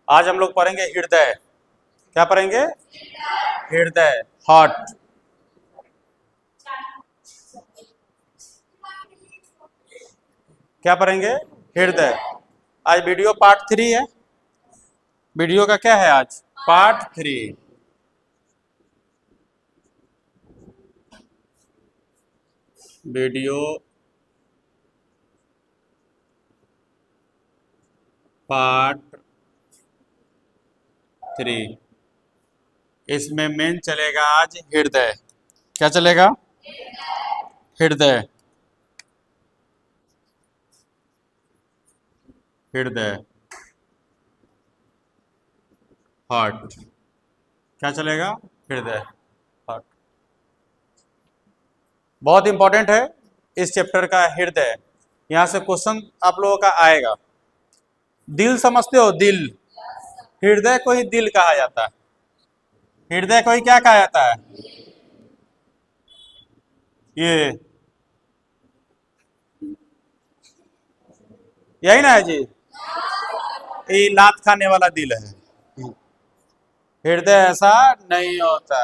आज हम लोग पढ़ेंगे हृदय। क्या पढ़ेंगे? हृदय, हार्ट। क्या पढ़ेंगे? हृदय। आज वीडियो पार्ट 3 है। वीडियो का क्या है आज? पार्ट 3। Video part 3। इसमें मेन चलेगा आज हृदय। क्या चलेगा? हृदय। हृदय, हार्ट। क्या चलेगा? हृदय, हार्ट। बहुत इंपॉर्टेंट है इस चैप्टर का हृदय। यहां से क्वेश्चन आप लोगों का आएगा। दिल समझते हो? दिल, हृदय को ही दिल कहा जाता है। हृदय को ही क्या कहा जाता है? ये यही ना है जी? ये लात खाने वाला दिल है। हृदय ऐसा नहीं होता।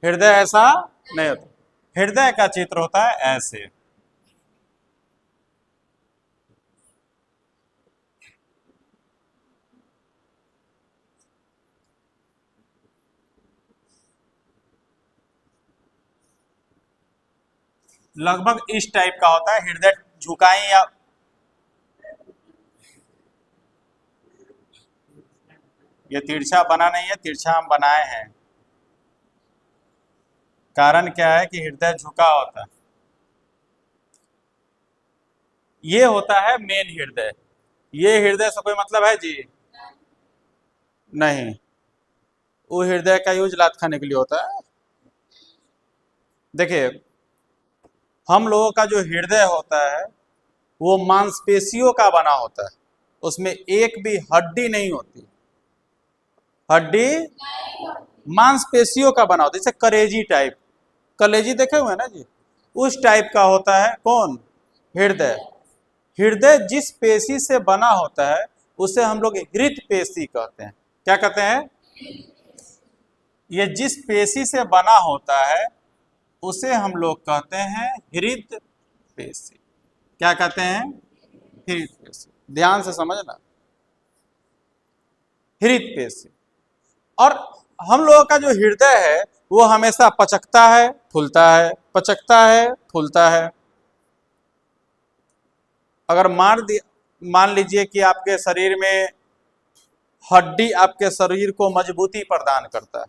हृदय ऐसा नहीं होता। हृदय का चित्र होता है ऐसे। लगभग इस टाइप का होता है। हृदय झुकाएं या ये तिरछा बना नहीं है, तिरछा हम बनाए हैं। कारण क्या है कि हृदय झुका होता है। ये होता है मेन हृदय। ये हृदय से कोई मतलब है जी? नहीं। वो हृदय का यूज लात खाने के लिए होता है। देखिए, हम लोगों का जो हृदय होता है वो मांसपेशियों का बना होता है। उसमें एक भी हड्डी नहीं होती। हड्डी मांसपेशियों का बना होता है, जैसे कलेजी टाइप। कलेजी देखे हुए हैं ना जी? उस टाइप का होता है कौन? हृदय। हृदय जिस पेशी से बना होता है उसे हम लोग हृत पेशी कहते हैं। क्या कहते हैं? ये जिस पेशी से बना होता है उसे हम लोग कहते हैं हृत पेशी। क्या कहते हैं? हृत पेशी। ध्यान से समझना, हृत पेशी। और हम लोगों का जो हृदय है वो हमेशा पचकता है, फूलता है, पचकता है, फूलता है। अगर मान लीजिए कि आपके शरीर में हड्डी आपके शरीर को मजबूती प्रदान करता है।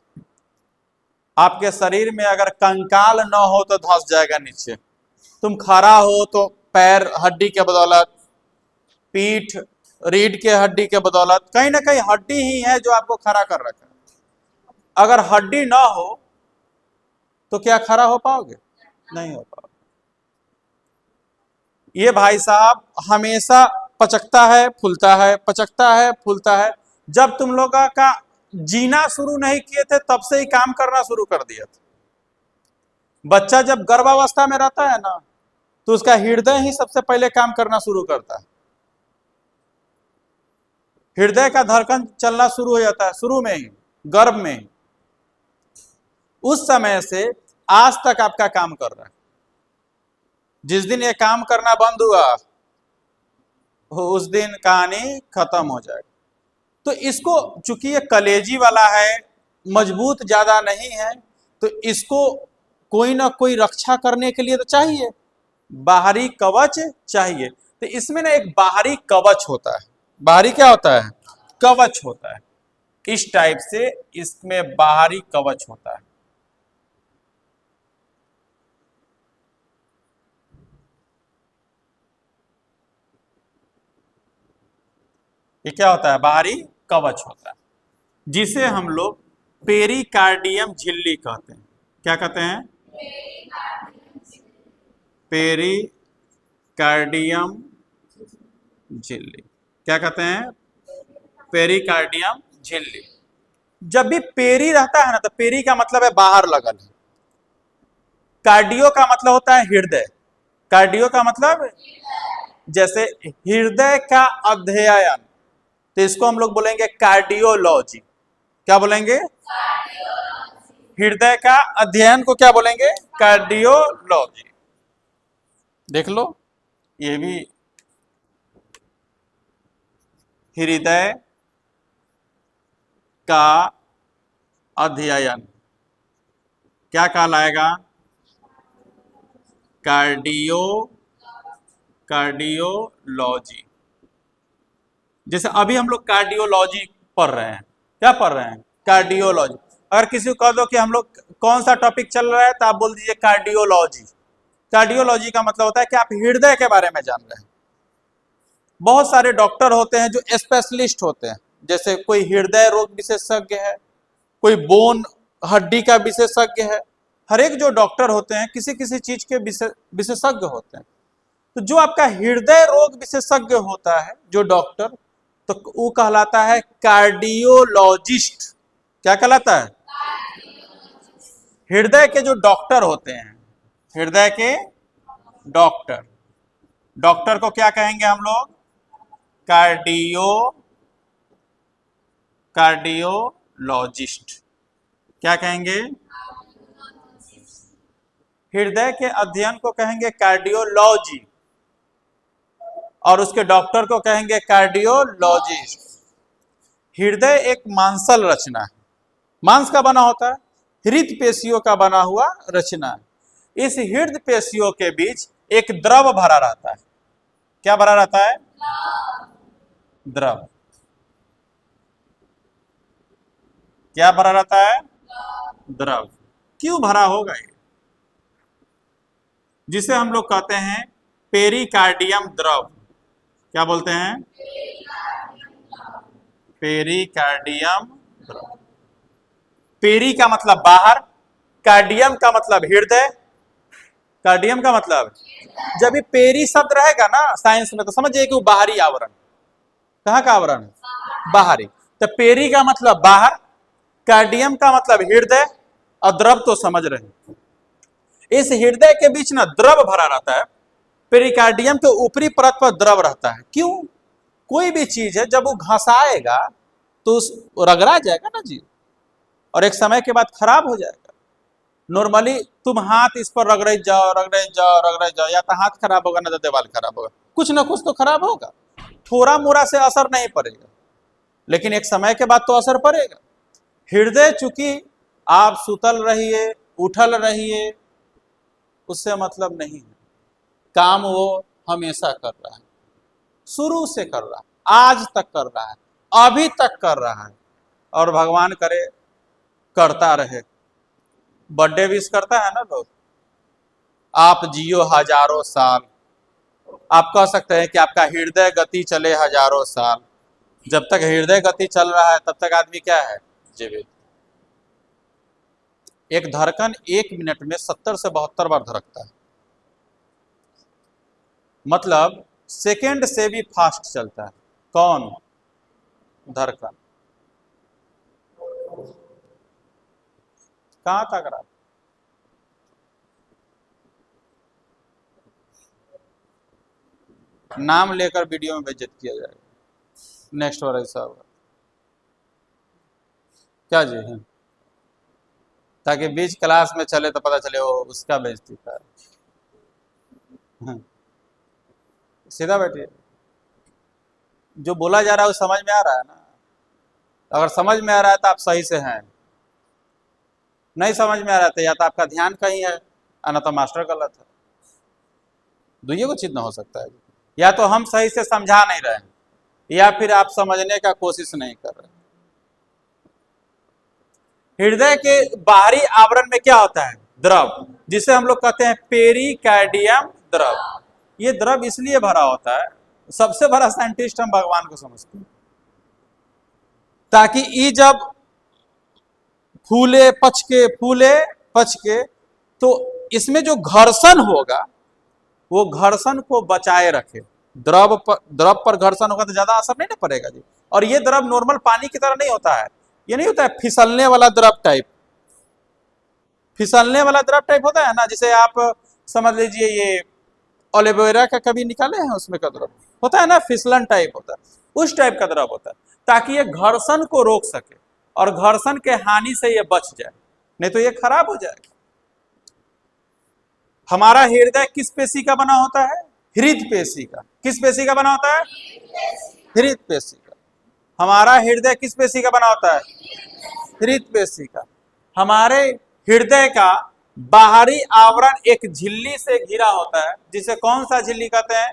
आपके शरीर में अगर कंकाल न हो तो धंस जाएगा नीचे। तुम खड़ा हो तो पैर हड्डी के बदौलत, पीठ रीढ़ के हड्डी के बदौलत, कहीं ना कहीं हड्डी ही है जो आपको खड़ा कर रखा है। अगर हड्डी ना हो तो क्या खड़ा हो पाओगे? नहीं हो पाओगे। ये भाई साहब हमेशा पचकता है, फूलता है, पचकता है, फूलता है। जब तुम लोगों का जीना शुरू नहीं किए थे तब से ही काम करना शुरू कर दिया था। बच्चा जब गर्भावस्था में रहता है ना तो उसका हृदय ही सबसे पहले काम करना शुरू करता है। हृदय का धड़कन चलना शुरू हो जाता है शुरू में ही, गर्भ में ही। उस समय से आज तक आपका काम कर रहा है। जिस दिन ये काम करना बंद हुआ उस दिन कहानी खत्म हो जाएगी। तो इसको चूंकि ये कलेजी वाला है, मजबूत ज्यादा नहीं है, तो इसको कोई ना कोई रक्षा करने के लिए तो चाहिए, बाहरी कवच चाहिए। तो इसमें ना एक बाहरी कवच होता है। बाहरी क्या होता है? कवच होता है। इस टाइप से इसमें बाहरी कवच होता है। ये क्या होता है? बाहरी कवच होता है, जिसे हम लोग पेरिकार्डियम झिल्ली कहते हैं। क्या कहते हैं? पेरिकार्डियम झिल्ली। क्या कहते हैं? पेरिकार्डियम झिल्ली। जब भी पेरी रहता है ना तो पेरी का मतलब है बाहर लगल है। कार्डियो का मतलब होता है हृदय। कार्डियो का मतलब जैसे हृदय का अध्ययन, तो इसको हम लोग बोलेंगे कार्डियोलॉजी। क्या बोलेंगे? हृदय का अध्ययन को क्या बोलेंगे? कार्डियोलॉजी। देख लो, ये भी हृदय का अध्ययन क्या कहलाएगा? कार्डियोलॉजी। जैसे अभी हम लोग कार्डियोलॉजी पढ़ रहे हैं। क्या पढ़ रहे हैं? कार्डियोलॉजी। अगर किसी को कह दो कि हम लोग कौन सा टॉपिक चल रहा है, तो आप बोल दीजिए कार्डियोलॉजी। कार्डियोलॉजी का मतलब होता है कि आप हृदय के बारे में जान रहे हैं। बहुत सारे डॉक्टर होते हैं जो स्पेशलिस्ट होते हैं, जैसे कोई हृदय रोग विशेषज्ञ है, कोई बोन हड्डी का विशेषज्ञ है। हर एक जो डॉक्टर होते हैं किसी किसी चीज के विशेषज्ञ होते हैं। तो जो आपका हृदय रोग विशेषज्ञ होता है जो डॉक्टर, तो वो कहलाता है कार्डियोलॉजिस्ट। क्या कहलाता है? हृदय के जो डॉक्टर होते हैं, हृदय के डॉक्टर, डॉक्टर को क्या कहेंगे हम लोग? कार्डियोलॉजिस्ट। क्या कहेंगे? हृदय के अध्ययन को कहेंगे कार्डियोलॉजी, और उसके डॉक्टर को कहेंगे कार्डियोलॉजिस्ट। हृदय एक मांसल रचना है। मांस का बना होता है, हृदय पेशियों का बना हुआ रचना है। इस हृदय पेशियों के बीच एक द्रव भरा रहता है। क्या भरा रहता है? द्रव। क्या भरा रहता है? द्रव। क्यों भरा होगा ये? जिसे हम लोग कहते हैं पेरिकार्डियम द्रव। क्या बोलते हैं? पेरिकार्डियम द्रव। पेरी का मतलब बाहर, कार्डियम का मतलब हृदय, कार्डियम का मतलब, जब ये पेरी शब्द रहेगा ना साइंस में, तो समझिए कि वो बाहरी आवरण। कहाँ का आवरण? बाहरी। तो पेरी का मतलब बाहर, कार्डियम का मतलब हृदय, और द्रव तो समझ रहे हैं। इस हृदय के बीच ना द्रव भरा रहता है। पेरिकार्डियम के ऊपरी परत पर द्रव रहता है। क्यों? कोई भी चीज है जब वो घसाएगा तो रगड़ा जाएगा ना जी, और एक समय के बाद खराब हो जाएगा। नॉर्मली तुम हाथ इस पर रगड़े जाओ, रगड़े जाओ, रगड़े जाओ, या तो हाथ खराब होगा ना तो दीवार खराब होगा, कुछ ना कुछ तो खराब होगा। थोड़ा मोड़ा से असर नहीं पड़ेगा, लेकिन एक समय के बाद तो असर पड़ेगा। हृदय चूंकि आप सुतल रहिए, उठल रहिए, उससे मतलब नहीं है। काम वो हमेशा कर रहा है, शुरू से कर रहा है, आज तक कर रहा है, अभी तक कर रहा है, और भगवान करे करता रहे। बर्थडे विश करता है ना लोग, आप जियो हजारों साल। आप कह सकते हैं कि आपका हृदय गति चले हजारों साल। जब तक हृदय गति चल रहा है तब तक आदमी क्या है? जीवित। एक धड़कन 1 मिनट में 70 से 72 बार धड़कता है, मतलब सेकंड से भी फास्ट चलता है। कौन? धड़कन। कहां तक रहा? नाम लेकर वीडियो में बेइज्जत किया जाएगा। नेक्स्ट वाला ऐसा होगा क्या जी? ताकि बीच क्लास में चले तो पता चले वो उसका बेइज्जती था। सीधा बैठिए। जो बोला जा रहा है वो समझ में आ रहा है ना? अगर समझ में आ रहा है तो आप सही से हैं, नहीं समझ में आ रहा था या तो आपका ध्यान कहीं है, ना तो मास्टर गलत है। दुइये को चीज ना हो सकता है, या तो हम सही से समझा नहीं रहे हैं, या फिर आप समझने का कोशिश नहीं कर रहे। हृदय के बाहरी आवरण में क्या होता है? द्रव, जिसे हम लोग कहते हैं पेरिकार्डियम द्रव। ये द्रव इसलिए भरा होता है, सबसे बड़ा साइंटिस्ट हम भगवान को समझते हैं, ताकि ये जब फूले पच के, तो इसमें जो घर्षण होगा वो घर्षण को बचाए रखे। द्रव पर घर्षण होगा तो ज्यादा असर नहीं ना पड़ेगा जी। और ये द्रव नॉर्मल पानी की तरह नहीं होता है, ये नहीं होता है फिसलने वाला द्रव टाइप। फिसलने वाला द्रव टाइप होता है ना, जिसे आप समझ लीजिए ये एलोवेरा का कभी निकाले हैं, उसमें का द्रव होता है ना, फिसलन टाइप होता है। उस टाइप का द्रव होता है, ताकि ये घर्षण को रोक सके और घर्षण के हानि से ये बच जाए, नहीं तो ये खराब हो जाएगा। हमारा हृदय किस पेशी का बना होता है? हृदय पेशी का। किस पेशी का बना होता है? हृदय पेशी का। हमारा हृदय किस पेशी का बना होता है? हृदय पेशी का। हमारे हृदय का बाहरी आवरण एक झिल्ली से घिरा होता है, जिसे कौन सा झिल्ली कहते हैं?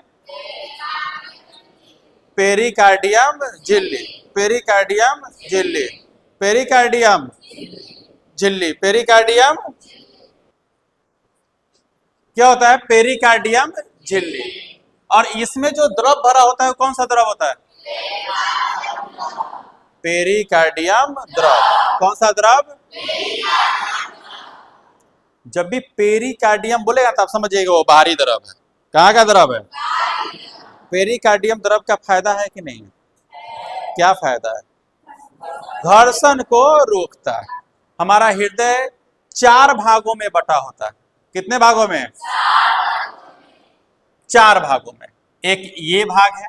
पेरिकार्डियम झिल्ली। पेरिकार्डियम झिल्ली। पेरिकार्डियम झिल्ली। पेरिकार्डियम क्या होता है? पेरिकार्डियम झिल्ली। और इसमें जो द्रव भरा होता है कौन सा द्रव होता है? पेरिकार्डियम द्रव। कौन सा द्रव? जब भी पेरिकार्डियम बोलेगा तो आप समझिएगा वो बाहरी द्रव है। कहाँ का द्रव है? पेरिकार्डियम द्रव का फायदा है कि नहीं? क्या फायदा है? घर्षण को रोकता है। हमारा हृदय 4 भागों में बटा होता है। कितने भागों में? 4 भागों में। एक ये भाग है,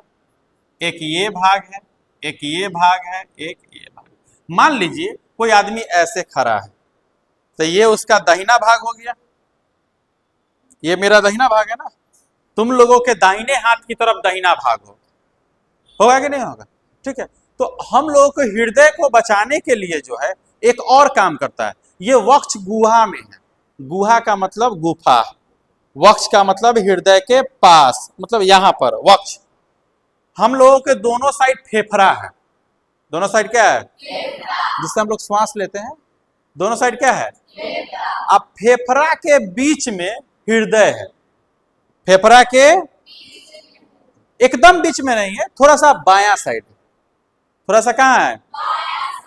एक ये भाग है, एक ये भाग है, एक ये भाग। मान लीजिए कोई आदमी ऐसे खड़ा है, तो ये उसका दाहिना भाग हो गया, ये मेरा दाहिना भाग है ना। तुम लोगों के दाहिने हाथ की तरफ दाहिना भाग होगा कि नहीं होगा? ठीक है। तो हम लोगों को हृदय को बचाने के लिए जो है एक और काम करता है। ये वक्ष गुहा में है। गुहा का मतलब गुफा, वक्ष का मतलब हृदय के पास, मतलब यहां पर वक्ष। हम लोगों के दोनों साइड फेफड़ा है। दोनों साइड क्या है? जिससे हम लोग श्वास लेते हैं। दोनों साइड क्या है? अब फेफड़ा के बीच में हृदय है। फेफड़ा के एकदम बीच में नहीं है, थोड़ा सा बायां साइड। थोड़ा सा कहां है?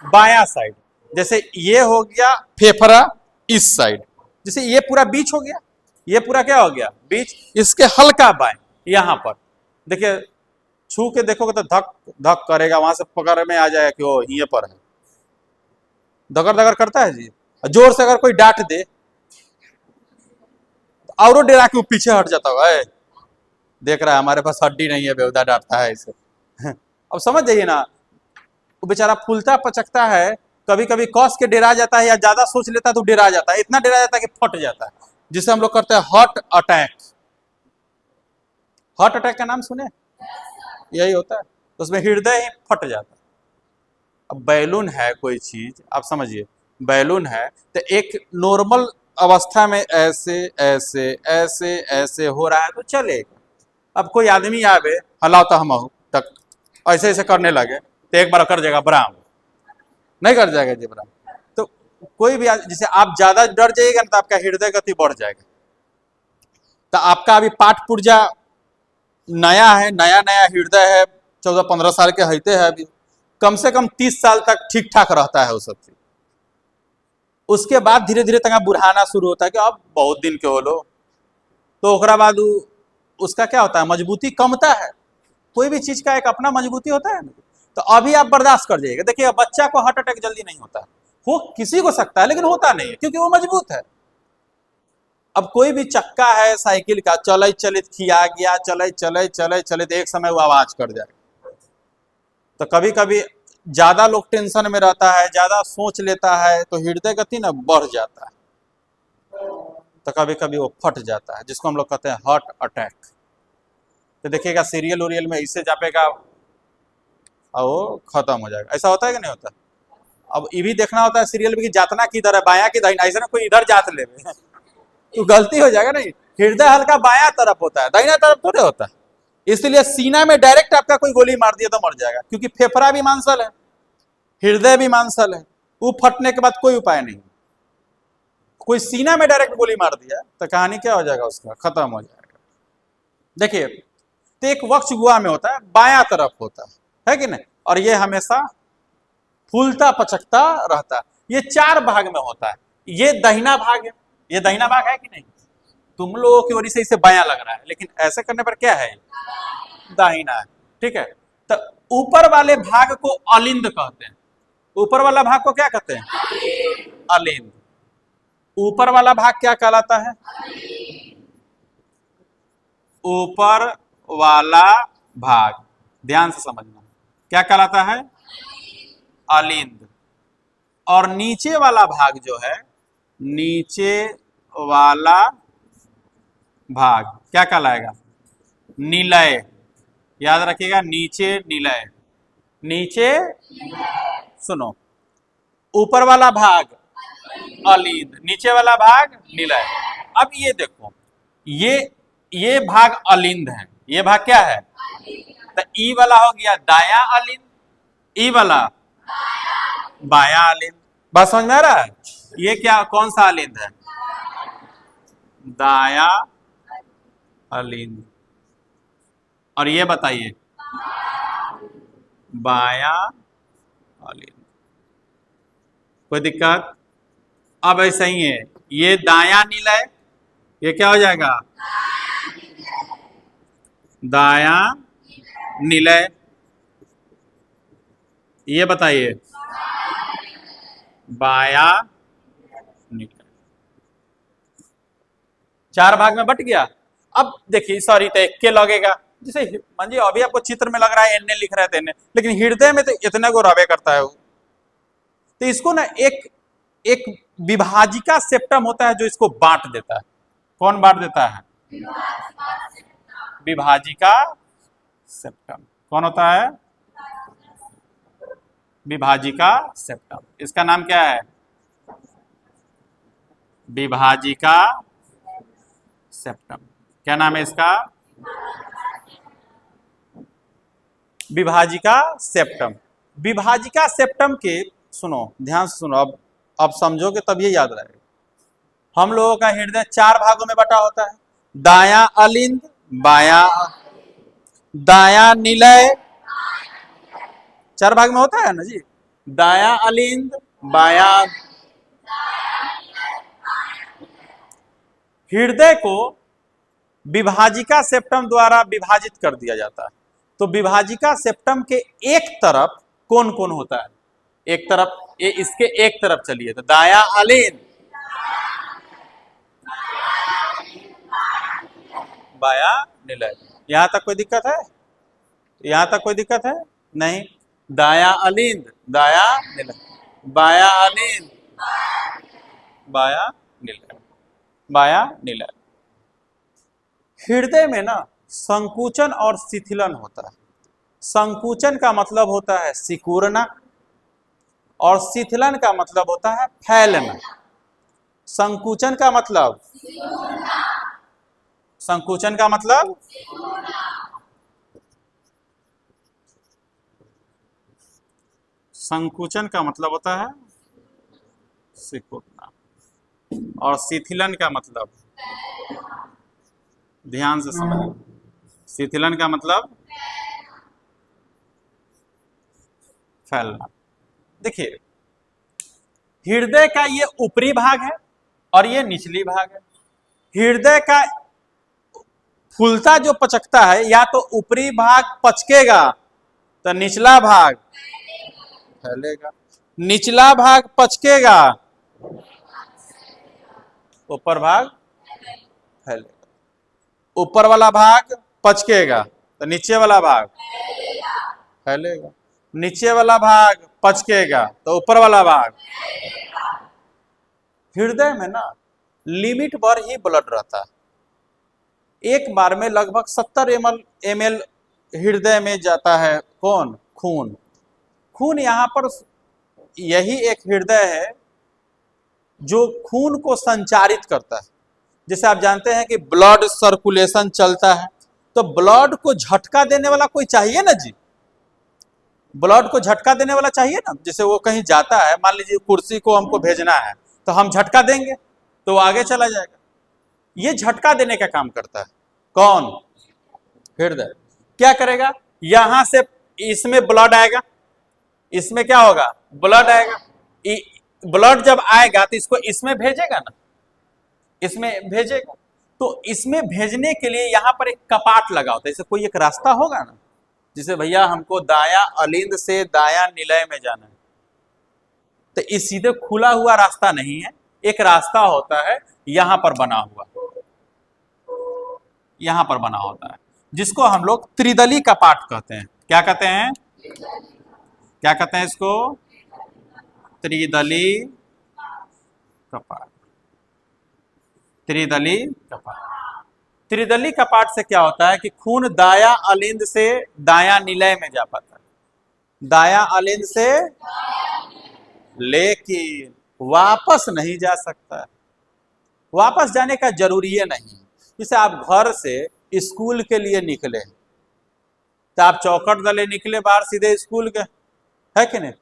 बायां साइड। जैसे ये हो गया फेफड़ा इस साइड, जैसे ये पूरा बीच हो गया, ये पूरा क्या हो गया? बीच। इसके हल्का बाएं यहां पर देखिए, छू के देखोगे तो धक धक करेगा, वहां से पकड़ में आ जाएगा कि वो ये पर है। दगर दगर करता है जी। जोर से अगर कोई डांट दे और डेरा के पीछे हट जाता होगा, देख रहा है हमारे पास हड्डी नहीं है, बेहुदा डांटता है इसे। अब समझ जाइए ना, वो बेचारा फूलता पचकता है, कभी कभी कौस के डेरा जाता है या ज्यादा सोच लेता है तो डेरा जाता है, इतना डेरा जाता है कि फट जाता है, जिसे हम लोग करते हैं हार्ट अटैक। हार्ट अटैक का नाम सुने? यही होता है, तो उसमें हृदय ही फट जाता है। अब बैलून है कोई चीज, आप समझिए, बैलून है तो एक नॉर्मल अवस्था में ऐसे ऐसे ऐसे ऐसे हो रहा है तो चलेगा। अब कोई आदमी आवे हलाओ तो हम तक ऐसे ऐसे करने लगे तो एक बार कर जाएगा ब्राम, नहीं कर जाएगा जी ब्राम। तो कोई भी जैसे आप ज्यादा डर जाइएगा ना तो आपका हृदय गति बढ़ जाएगा। तो आपका अभी पाठ पुर्जा नया है, नया नया हृदय है, 14-15 साल के हईते है, अभी कम से कम 30 साल तक ठीक ठाक रहता है वो सब चीज। उसके बाद धीरे धीरे तक बुढ़ाना शुरू होता है कि अब बहुत दिन के हो लो, तो ओकरा बाद उसका क्या होता है? मजबूती कमता है। कोई भी चीज का एक अपना मजबूती होता है ना। तो अभी आप बर्दाश्त कर जाइएगा। देखिए बच्चा को हार्ट अटैक जल्दी नहीं होता है, हो किसी को सकता है लेकिन होता नहीं है क्योंकि वो मजबूत है। अब कोई भी चक्का है साइकिल का, चले चलित खिया गया, चले चले चले चले तो एक समय वो आवाज कर जाएगा। तो कभी कभी ज्यादा लोग टेंशन में रहता है, ज्यादा सोच लेता है तो हृदय गति ना बढ़ जाता है, तो कभी कभी वो फट जाता है, जिसको हम लोग कहते हैं हार्ट अटैक। तो देखिएगा सीरियल उरियल में इससे जापेगा और वो खत्म हो जाएगा। ऐसा होता है कि नहीं होता? अब ये भी देखना होता है सीरियल में कि जातना किधर है, बाया की दाहिना, ऐसा ना कोई इधर जात ले तो गलती हो जाएगा। नहीं, हृदय हल्का बाया तरफ होता है, दाहिना तरफ थोड़े होता है। इसलिए सीना में डायरेक्ट आपका कोई गोली मार दिया तो मर जाएगा, क्योंकि फेफड़ा भी मांसल है, हृदय भी मांसल है, वो फटने के बाद कोई उपाय नहीं। कोई सीना में डायरेक्ट गोली मार दिया तो कहानी क्या हो जाएगा? उसका खत्म हो जाएगा। देखिए तो एक वक्ष गुहा में होता है, बाया तरफ होता है कि नहीं, और ये हमेशा फूलता पचकता रहता है। ये 4 भाग में होता है। ये दाहिना भाग है, ये दाहिना भाग है कि नहीं? तुम लोगों की वजह से इसे बायां लग रहा है, लेकिन ऐसे करने पर क्या है? दाहिना है। ठीक है। तो ऊपर वाले भाग को अलिंद कहते हैं। ऊपर वाला भाग को क्या कहते हैं? अलिंद। ऊपर वाला भाग क्या कहलाता है? ऊपर वाला भाग, ध्यान से समझना, क्या कहलाता है? अलिंद। और नीचे वाला भाग जो है, नीचे वाला भाग क्या कहलाएगा? निलय। याद रखिएगा, नीचे निलय। नीचे, सुनो, ऊपर वाला भाग अलिंद, नीचे वाला भाग निलय। अब ये देखो, ये भाग अलिंद है, ये भाग क्या है? तो ई वाला हो गया दाया अलिंद, ई वाला बाया अलिंद। बात समझ में आ रहा है? ये क्या, कौन सा अलिंद है? दाया अलिंद। और ये बताइए, बाया अलिंद। कोई दिक्कत? अब ऐसा ही है, ये दाया निलय, ये क्या हो जाएगा? दाया निलय। ये बताइए, बाया निलय। चार भाग में बट गया। अब देखिए, सॉरी तो एक के लगेगा, जैसे मान जी अभी आपको चित्र में लग रहा है एन लिख रहे थे, लेकिन हृदय में तो इतने को रवे करता है वो। तो इसको ना एक एक विभाजिका सेप्टम होता है जो इसको बांट देता है। कौन बांट देता है? विभाजिका सेप्टम। कौन होता है? विभाजिका सेप्टम। इसका नाम क्या है? विभाजिका सेप्टम। क्या नाम है इसका? विभाजिका सेप्टम। विभाजिका सेप्टम के, सुनो ध्यान से सुनो, अब समझोगे तब ये याद रहेगा। हम लोगों का हृदय चार भागों में बटा होता है, दाया अलिंद, बाया, दाया निलय, चार भाग में होता है ना जी। दाया अलिंद, बाया। हृदय को विभाजिका सेप्टम द्वारा विभाजित कर दिया जाता है। तो विभाजिका सेप्टम के एक तरफ कौन कौन होता है? एक तरफ, ये इसके एक तरफ चलिए, तो दाया अलिंद, बाया निलय। यहां तक कोई दिक्कत है? यहां तक कोई दिक्कत है? नहीं। दाया अलिंद, दाया निलय, बाया अलिंद, बाया निलय, बाया निलय। हृदय में ना संकुचन और शिथिलन होता है। संकुचन का मतलब होता है सिकुड़ना, और शिथिलन का मतलब होता है फैलना। संकुचन का मतलब, संकुचन का मतलब, संकुचन का मतलब होता है सिकुड़ना, और शिथिलन का मतलब, ध्यान से समझिए, शिथिलन का मतलब फैलना। देखिए, हृदय का ये ऊपरी भाग है और ये निचली भाग है। हृदय का फूलता जो पचकता है, या तो ऊपरी भाग पचकेगा तो निचला भाग फैलेगा, निचला भाग पचकेगा ऊपर भाग फैलेगा, ऊपर वाला भाग पचकेगा तो नीचे वाला भाग फैलेगा, नीचे वाला भाग पचकेगा तो ऊपर वाला भाग। हृदय में ना लिमिट पर ही ब्लड रहता है। एक बार में लगभग 70 ml हृदय में जाता है। कौन? खून। खून यहाँ पर यही एक हृदय है जो खून को संचारित करता है। जैसे आप जानते हैं कि ब्लड सर्कुलेशन चलता है, तो ब्लड को झटका देने वाला कोई चाहिए ना जी। ब्लड को झटका देने वाला चाहिए ना। जैसे वो कहीं जाता है, मान लीजिए कुर्सी को हमको भेजना है, तो हम झटका देंगे तो वो आगे चला जाएगा। ये झटका देने का काम करता है। कौन? हृदय। क्या करेगा? यहां से इसमें ब्लड आएगा, इसमें क्या होगा? ब्लड आएगा। ब्लड जब आएगा तो इसको इसमें भेजेगा ना, इसमें भेजेगा। तो इसमें भेजने के लिए यहां पर एक कपाट लगा होता है। जैसे कोई एक रास्ता होगा ना, जैसे भैया हमको दाया अलिंद से दाया निलय में जाना है, तो इस सीधे खुला हुआ रास्ता नहीं है, एक रास्ता होता है यहां पर बना हुआ, यहां पर बना होता है, जिसको हम लोग त्रिदली कपाट कहते हैं। क्या कहते हैं? क्या कहते हैं इसको? त्रिदली कपाट। त्रिदली कपाट। त्रिदली कपाट से क्या होता है कि खून दाया अलिंद से दाया निलय में जा पाता है, दाया अलिंद से, लेकिन वापस नहीं जा सकता है। वापस जाने का जरूरी है नहीं। जैसे आप घर से स्कूल के लिए निकले तो आप चौखट दले निकले बाहर सीधे स्कूल के, है कि नहीं?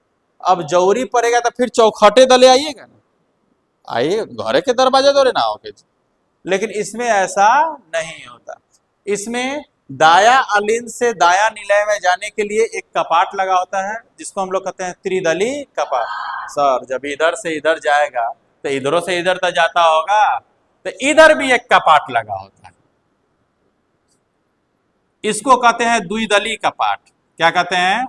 अब जरूरी पड़ेगा तो फिर चौखटे दले आइएगा ना, आइए घर के दरवाजे दौरे ना होके। लेकिन इसमें ऐसा नहीं होता। इसमें दाया अलिंद से दाया निलय में जाने के लिए एक कपाट लगा होता है, जिसको हम लोग कहते हैं त्रिदली कपाट। सर जब इधर से इधर जाएगा तो इधरों से इधर तक जाता होगा, तो इधर भी एक कपाट लगा होता है। इसको कहते हैं द्विदली कपाट। क्या कहते हैं?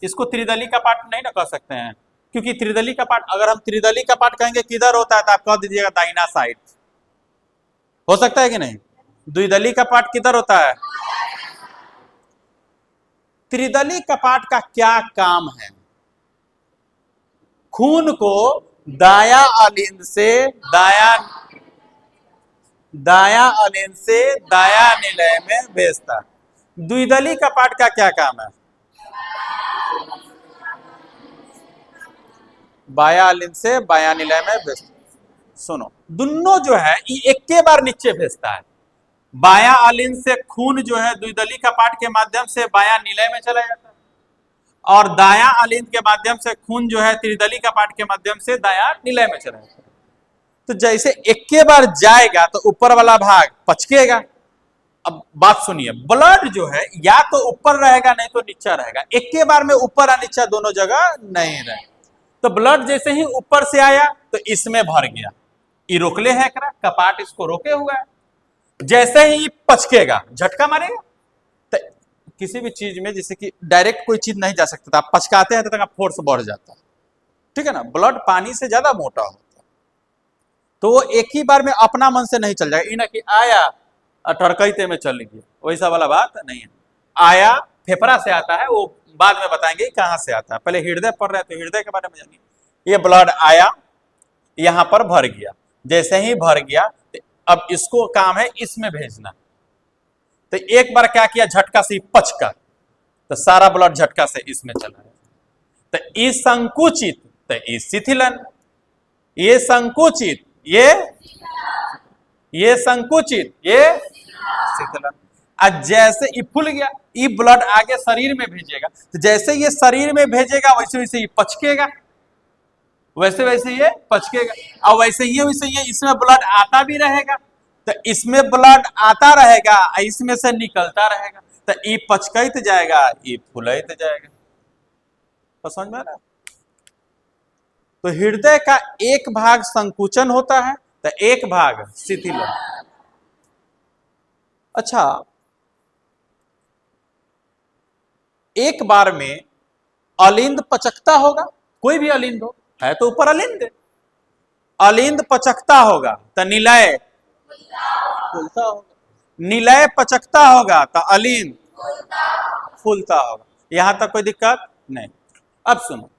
इसको त्रिदली कपाट नहीं ना कह सकते हैं, क्योंकि त्रिदली कपाट, अगर हम त्रिदली कपाट कहेंगे किधर होता है तो आप कह दीजिएगा दाहिना साइड। हो सकता है कि नहीं? द्विदली कपाट किधर होता है? त्रिदली कपाट का क्या काम है? खून को दाया अलिंद से दाया अलिंद से दाया निलय में भेजता है। द्विदली कपाट का क्या काम है? बाया अलिंद से बाया निलय में भेजता। सुनो, दोनों जो है ये एक के बार नीचे भेजता है। बाया अलिंद से खून जो है द्विदली कपाट के माध्यम से बाया निलय में चला जाता है, और दाया अलिंद के माध्यम से खून जो है त्रिदली कपाट के माध्यम से दाया निलय में चला जाता है। तो जैसे एक के बार जाएगा तो ऊपर वाला भाग पचकेगा। अब बात सुनिए, ब्लड जो है या तो ऊपर रहेगा नहीं तो नीचा रहेगा, एक के बार में ऊपर और नीचा दोनों जगह नहीं रहेगा। तो ब्लड जैसे ही ऊपर से आया तो इसमें भर गया, ये रोकले है कपाट, इसको रोके हुआ है। जैसे ही पचकेगा झटका मारेगा। तो किसी भी चीज में जैसे कि डायरेक्ट कोई चीज नहीं जा सकता था, आप पचकाते हैं तो तक फोर्स बढ़ जाता है, ठीक है ना? ब्लड पानी से ज्यादा मोटा होता है, तो वो एक ही बार में अपना मन से नहीं चल जाएगा। ये ना कि आया टरकईते में चल गया, वैसा वाला बात नहीं है। आया फेफड़ा से आता है, वो बाद में बताएंगे कहां से आता है। पहले हृदय पढ़ रहे तो हृदय के बारे में जानिए। ये ब्लड आया, यहां पर भर गया, जैसे ही भर गया अब इसको काम है इसमें भेजना। तो एक बार क्या किया, झटका से पचका, तो सारा ब्लड झटका से इसमें चला गया। तो ये संकुचित, तो ये शिथिलन, ये संकुचित, ये संकुचित, ये शिथिलन। आज जैसे ये फूल गया, ये ब्लड आगे शरीर में भेजेगा, तो जैसे ये शरीर में भेजेगा वैसे वैसे ये पचकेगा, वैसे वैसे ये पचकेगा, और वैसे ये इसमें ब्लड आता भी रहेगा, तो इसमें ब्लड आता रहेगा, इसमें से निकलता रहेगा, तो ये पचकत जाएगा, ये फूलत जाएगा। तो समझ में आ रहा है? तो हृदय का एक भाग संकुचन होता है तो एक भाग शिथिलन। अच्छा, एक बार में अलिंद पचकता होगा, कोई भी अलिंद हो, है तो ऊपर अलिंद, अलिंद पचकता होगा तो निलय फूलता होगा, निलय पचकता होगा तो अलिंद फूलता होगा। यहां तक कोई दिक्कत नहीं। अब सुनो,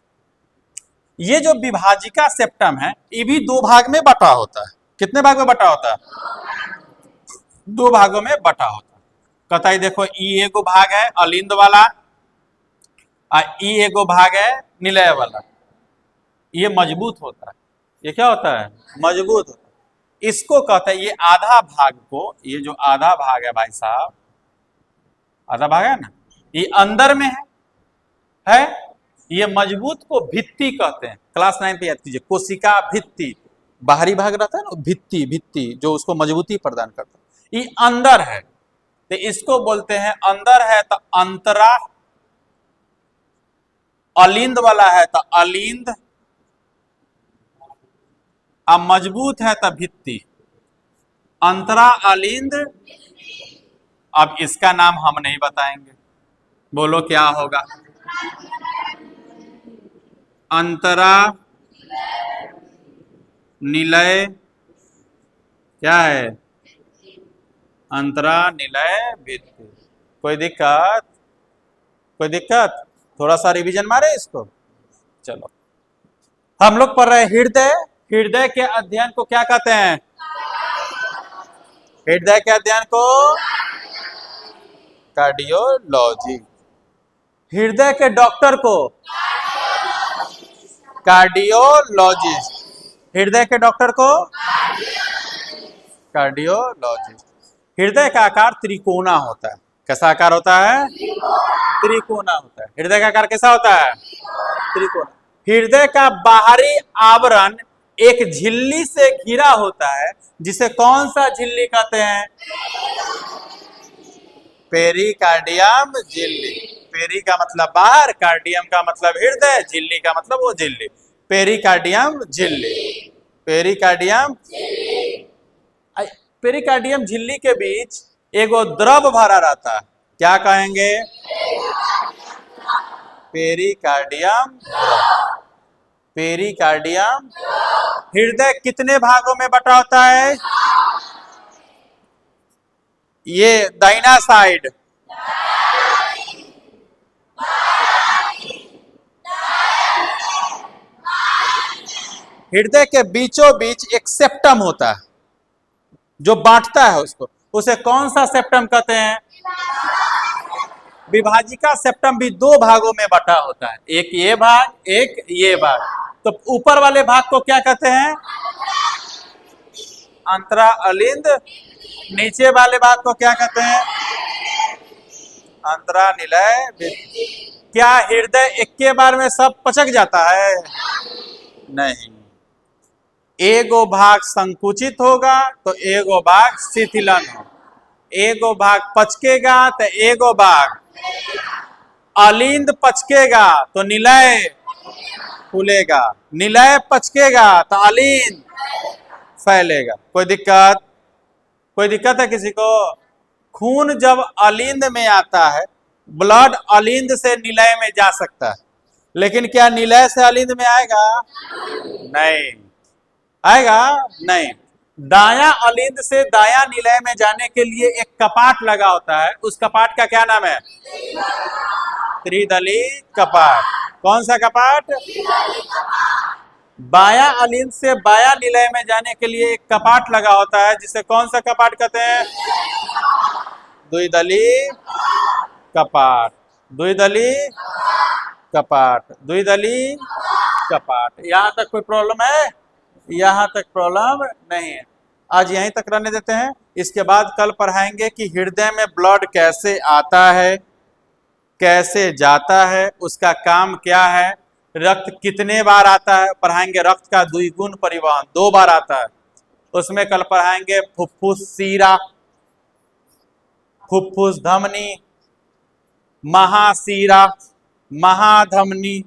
ये जो विभाजिका सेप्टम है ये भी दो भाग में बटा होता है। कितने भाग में बटा होता है? दो भागों में बटा होता है। कतई देखो, ई एगो भाग है अलिंद वाला, ई एगो भाग है निलय वाला। ये मजबूत होता है, ये क्या होता है? मजबूत होता है। इसको कहते हैं, ये आधा भाग को, ये जो आधा भाग है भाई साहब, आधा भाग है ना, ये अंदर में है? ये मजबूत को भित्ति कहते हैं। क्लास 9 पे याद कीजिए, कोशिका भित्ति, बाहरी भाग रहता है ना, भित्ति, भित्ति जो उसको मजबूती प्रदान करता है, ये अंदर है, तो इसको बोलते हैं अंदर है तो अंतरा, अलिंद वाला है तो अलिंद, अब मजबूत है तो भित्ति, अंतरा अलिंद। अब इसका नाम हम नहीं बताएंगे, बोलो क्या होगा? अंतरा निलय, क्या है? अंतरा निलय भित्ति। कोई दिक्कत? कोई दिक्कत? थोड़ा सा रिवीजन मारे इसको। चलो, हम लोग पढ़ रहे हैं हृदय। हृदय के अध्ययन को क्या कहते हैं? हृदय के अध्ययन को कार्डियोलॉजी। हृदय के डॉक्टर को कार्डियोलॉजिस्ट। हृदय के डॉक्टर को कार्डियोलॉजिस्ट। हृदय का आकार त्रिकोणा होता है। कैसा आकार होता है? त्रिकोणा होता है। हृदय का आकार कैसा होता है? त्रिकोणा। हृदय का बाहरी आवरण एक झिल्ली से घिरा होता है, जिसे कौन सा झिल्ली कहते हैं? पेरिकार्डियम झिल्ली। पेरी का मतलब बाहर, कार्डियम का मतलब हृदय, झिल्ली का मतलब वो झिल्ली। पेरिकार्डियम झिल्ली। पेरिकार्डियम पेरिकार्डियम झिल्ली के बीच एगो द्रव भरा रहता है। क्या कहेंगे? पेरिकार्डियम। पेरिकार्डियम। हृदय कितने भागों में बटा होता है? ये दाहिना साइड, हृदय के बीचों बीच एक सेप्टम होता है जो बांटता है उसको। उसे कौन सा सेप्टम कहते हैं? विभाजिका सेप्टम भी दो भागों में बटा होता है, एक ये भाग, एक ये भाग। तो ऊपर वाले भाग को क्या कहते हैं? अंतरा अलिंद। नीचे वाले भाग को क्या कहते हैं? अंतरा निलय। क्या हृदय एक के बार में सब पचक जाता है? नहीं, एगो भाग संकुचित होगा तो एगो भाग शिथिलन होगा। एगो भाग पचकेगा तो एगो भाग अलिंद पचकेगा तो निलय फूलेगा, निलय पचकेगा तो अलिंद फैलेगा। कोई दिक्कत? कोई दिक्कत है किसी को? खून जब अलिंद में आता है, ब्लड अलिंद से निलय में जा सकता है, लेकिन क्या निलय से अलिंद में आएगा? नहीं आएगा, नहीं। दाया अलिंद से दाया निलय में जाने के लिए एक कपाट लगा होता है। उस कपाट का क्या नाम है? त्रिदली कपाट। कौन सा कपाट? बाया अलिंद से बाया निलय में जाने के लिए एक कपाट लगा होता है, जिसे कौन सा कपाट कहते हैं? द्विदली कपाट। द्विदली कपाट। द्विदली कपाट। यहां तक कोई प्रॉब्लम है? यहां तक प्रॉब्लम नहीं है। आज यहीं तक रहने देते हैं। इसके बाद कल पढ़ाएंगे कि हृदय में ब्लड कैसे आता है, कैसे जाता है, उसका काम क्या है, रक्त कितने बार आता है। पढ़ाएंगे रक्त का द्विगुण परिवहन, 2 बार आता है। उसमें कल पढ़ाएंगे फुफ्फुस सीरा, फुफ्फुस धमनी, महासीरा, महाधमनी।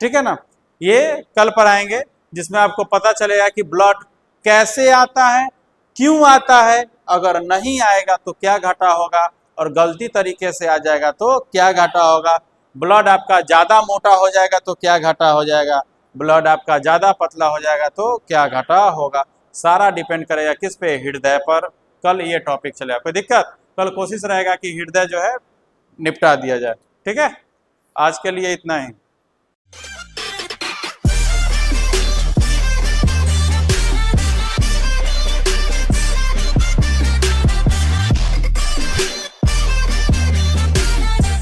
ठीक है ना? ये कल पढ़ाएंगे, जिसमें आपको पता चलेगा कि ब्लड कैसे आता है, क्यों आता है, अगर नहीं आएगा तो क्या घाटा होगा, और गलती तरीके से आ जाएगा तो क्या घाटा होगा। ब्लड आपका ज्यादा मोटा हो जाएगा तो क्या घाटा हो जाएगा, ब्लड आपका ज्यादा पतला हो जाएगा तो क्या घाटा होगा। सारा डिपेंड करेगा किस पे? हृदय पर। कल ये टॉपिक चलेगा। कोई दिक्कत? कल कोशिश रहेगा कि हृदय जो है निपटा दिया जाए। ठीक है? आज के लिए इतना ही।